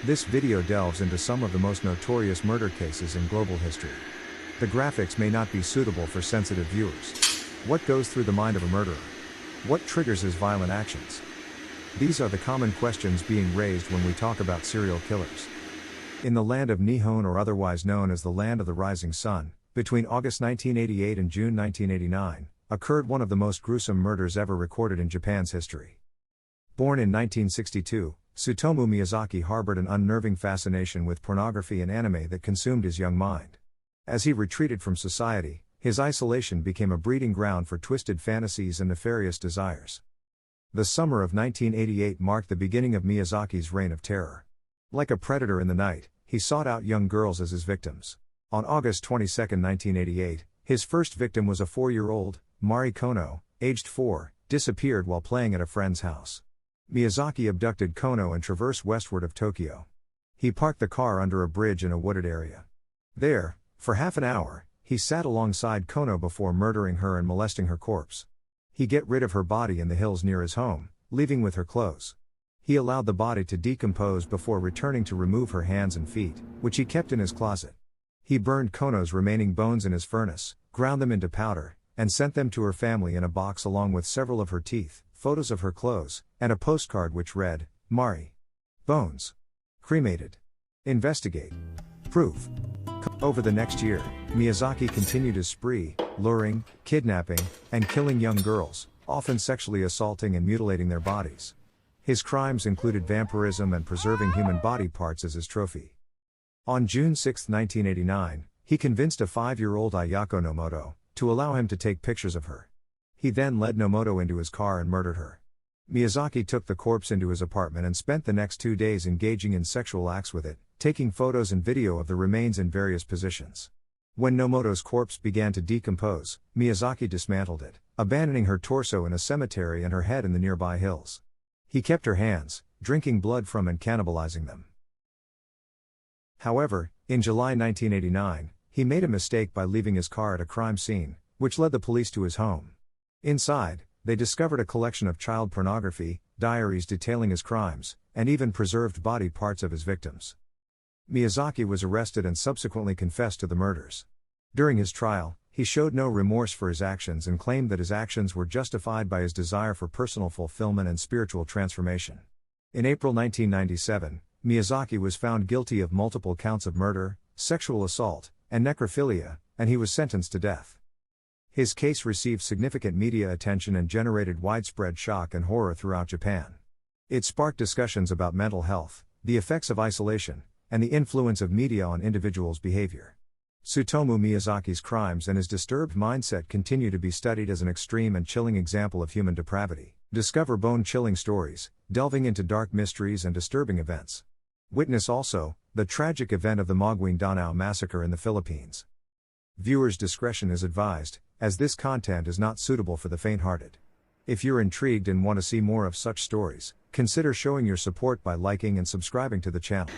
This video delves into some of the most notorious murder cases in global history. The graphics may not be suitable for sensitive viewers. What goes through the mind of a murderer? What triggers his violent actions? These are the common questions being raised when we talk about serial killers. In the land of Nihon, or otherwise known as the land of the rising sun, between August 1988 and June 1989, occurred one of the most gruesome murders ever recorded in Japan's history. Born in 1962, Tsutomu Miyazaki harbored an unnerving fascination with pornography and anime that consumed his young mind. As he retreated from society, his isolation became a breeding ground for twisted fantasies and nefarious desires. The summer of 1988 marked the beginning of Miyazaki's reign of terror. Like a predator in the night, he sought out young girls as his victims. On August 22, 1988, his first victim was a 4-year-old, Mari Kono, aged 4, disappeared while playing at a friend's house. Miyazaki abducted Kono and traversed westward of Tokyo. He parked the car under a bridge in a wooded area. There, for half an hour, he sat alongside Kono before murdering her and molesting her corpse. He got rid of her body in the hills near his home, leaving with her clothes. He allowed the body to decompose before returning to remove her hands and feet, which he kept in his closet. He burned Kono's remaining bones in his furnace, ground them into powder, and sent them to her family in a box along with several of her teeth, photos of her clothes, and a postcard which read, "Mari. Bones. Cremated. Investigate. Proof." Over the next year, Miyazaki continued his spree, luring, kidnapping, and killing young girls, often sexually assaulting and mutilating their bodies. His crimes included vampirism and preserving human body parts as his trophy. On June 6, 1989, he convinced a 5-year-old Ayako Nomoto to allow him to take pictures of her. He then led Nomoto into his car and murdered her. Miyazaki took the corpse into his apartment and spent the next 2 days engaging in sexual acts with it, taking photos and video of the remains in various positions. When Nomoto's corpse began to decompose, Miyazaki dismantled it, abandoning her torso in a cemetery and her head in the nearby hills. He kept her hands, drinking blood from and cannibalizing them. However, in July 1989, he made a mistake by leaving his car at a crime scene, which led the police to his home. Inside, they discovered a collection of child pornography, diaries detailing his crimes, and even preserved body parts of his victims. Miyazaki was arrested and subsequently confessed to the murders. During his trial, he showed no remorse for his actions and claimed that his actions were justified by his desire for personal fulfillment and spiritual transformation. In April 1997, Miyazaki was found guilty of multiple counts of murder, sexual assault, and necrophilia, and he was sentenced to death. His case received significant media attention and generated widespread shock and horror throughout Japan. It sparked discussions about mental health, the effects of isolation, and the influence of media on individuals' behavior. Tsutomu Miyazaki's crimes and his disturbed mindset continue to be studied as an extreme and chilling example of human depravity. Discover bone-chilling stories, delving into dark mysteries and disturbing events. Witness also the tragic event of the Maguindanao massacre in the Philippines. Viewers' discretion is advised, as this content is not suitable for the faint-hearted. If you're intrigued and want to see more of such stories, consider showing your support by liking and subscribing to the channel.